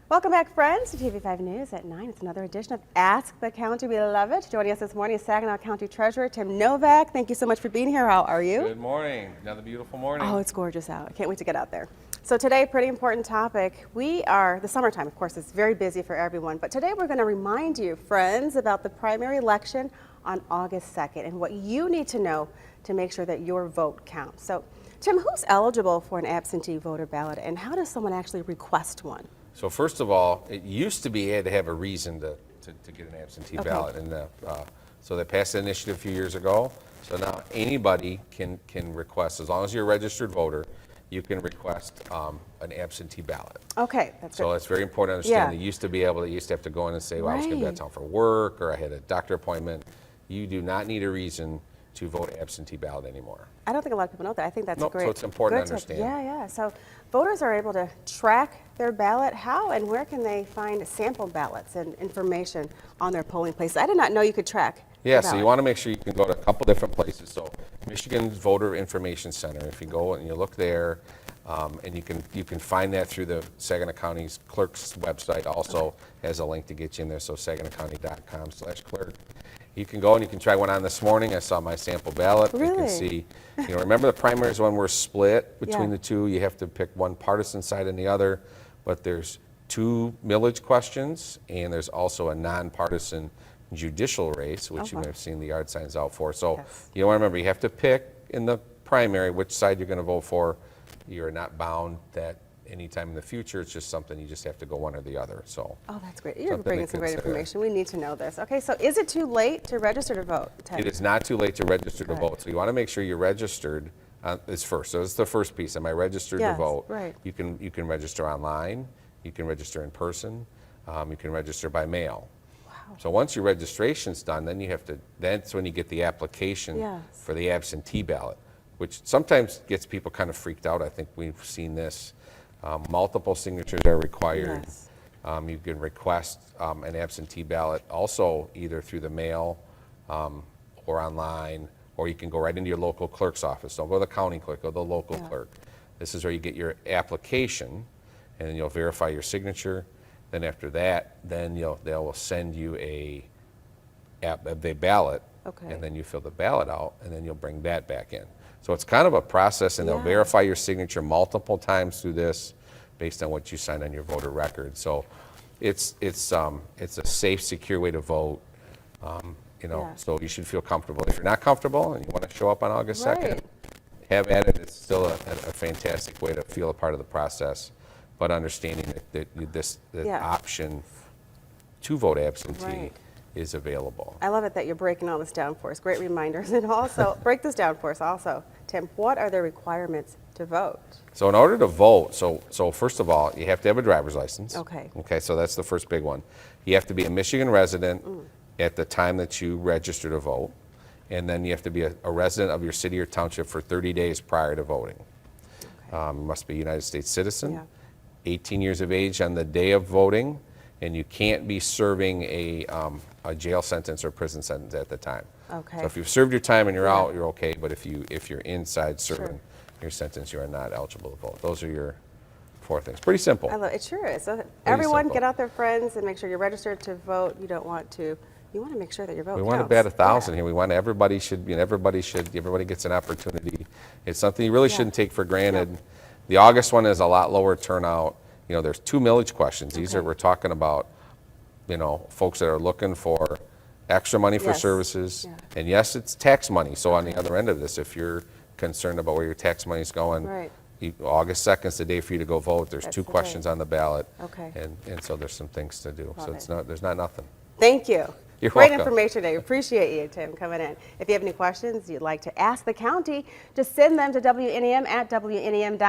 Welcome back, friends, to TV5 News at 9. It's another edition of Ask the County. We love it. Joining us this morning is Saginaw County Treasurer Tim Novak. Thank you so much for being here. How are you? Good morning. Another beautiful morning. Oh, it's gorgeous out. I can't wait to get out there. So today, pretty important topic. The summertime, of course, is very busy for everyone. But today we're going to remind you, friends, about the primary election on August 2nd and what you need to know to make sure that your vote counts. So, Tim, who's eligible for an absentee voter ballot, and how does someone actually request one? So first of all, it used to be you had to have a reason to get an absentee ballot, and so they passed the initiative a few years ago. So now anybody can request, as long as you're a registered voter, you can request an absentee ballot. Okay, that's so good. it's very important to understand. They used to have to go in and say, well, I was going to be out of town for work, or I had a doctor appointment. You do not need a reason to vote absentee ballot anymore. I don't think a lot of people know that. I think that's great. So it's important to understand. Yeah. So voters are able to track their ballot. How and where can they find sample ballots and information on their polling places? I did not know you could track. Yeah, so you want to make sure you can go to a couple different places. So Michigan's Voter Information Center, if you go and you look there, and you can find that through the Saginaw County's clerk's website. Also has a link to get you in there, so saginawcounty.com/clerk. You can go and you can try one on this morning. I saw my sample ballot. Really? You can see, remember the primaries when we're split between the two, you have to pick one partisan side and the other, but there's 2 millage questions, and there's also a nonpartisan judicial race, which you may have seen the yard signs out for. So you want to remember, you have to pick in the primary which side you're going to vote for. You're not bound that anytime in the future. It's just something you just have to go one or the other. So. Oh, that's great. You're bringing some great information. We need to know this. Okay, so is it too late to register to vote, Ted? It is not too late to register to vote. So you want to make sure you're registered. Is first. So that's the first piece. Am I registered to vote? Right. You can register online. You can register in person. You can register by mail. So once your registration's done, then that's when you get the application for the absentee ballot, which sometimes gets people kind of freaked out. I think we've seen this. Multiple signatures are required. You can request an absentee ballot also either through the mail or online, or you can go right into your local clerk's office. Don't go to the county clerk, go to the local clerk. This is where you get your application, and then you'll verify your signature. Then after that, then they will send you a ballot, and then you fill the ballot out, and then you'll bring that back in. So it's kind of a process, and they'll verify your signature multiple times through this, based on what you sign on your voter record. So it's a safe, secure way to vote. So you should feel comfortable. If you're not comfortable and you want to show up on August 2nd, have at it. It's still a fantastic way to feel a part of the process. But understanding that this option to vote absentee is available. I love it that you're breaking all this down for us. Great reminders. And also, break this down for us also, Tim. What are the requirements to vote? So in order to vote, so first of all, you have to have a driver's license. Okay, so that's the first big one. You have to be a Michigan resident at the time that you register to vote. And then you have to be a resident of your city or township for 30 days prior to voting. You must be a United States citizen. 18 years of age on the day of voting, and you can't be serving a jail sentence or prison sentence at the time. So if you've served your time and you're out, you're okay. But if you're inside serving your sentence, you are not eligible to vote. Those are your 4 things. Pretty simple. I love it. It sure is. So everyone, get out there, friends, and make sure you're registered to vote. You want to make sure that your vote counts. We want to bat 1,000 here. We want everybody gets an opportunity. It's something you really shouldn't take for granted. The August one is a lot lower turnout. There's 2 millage questions. These we're talking about, folks that are looking for extra money for services. And yes, it's tax money. So on the other end of this, if you're concerned about where your tax money is going, August 2nd is the day for you to go vote. There's 2 questions on the ballot. And so there's some things to do. There's not nothing. Thank you. You're Great welcome. information today. Appreciate you, Tim, coming in. If you have any questions you'd like to ask the county, just send them to WNEM at WNEM.com.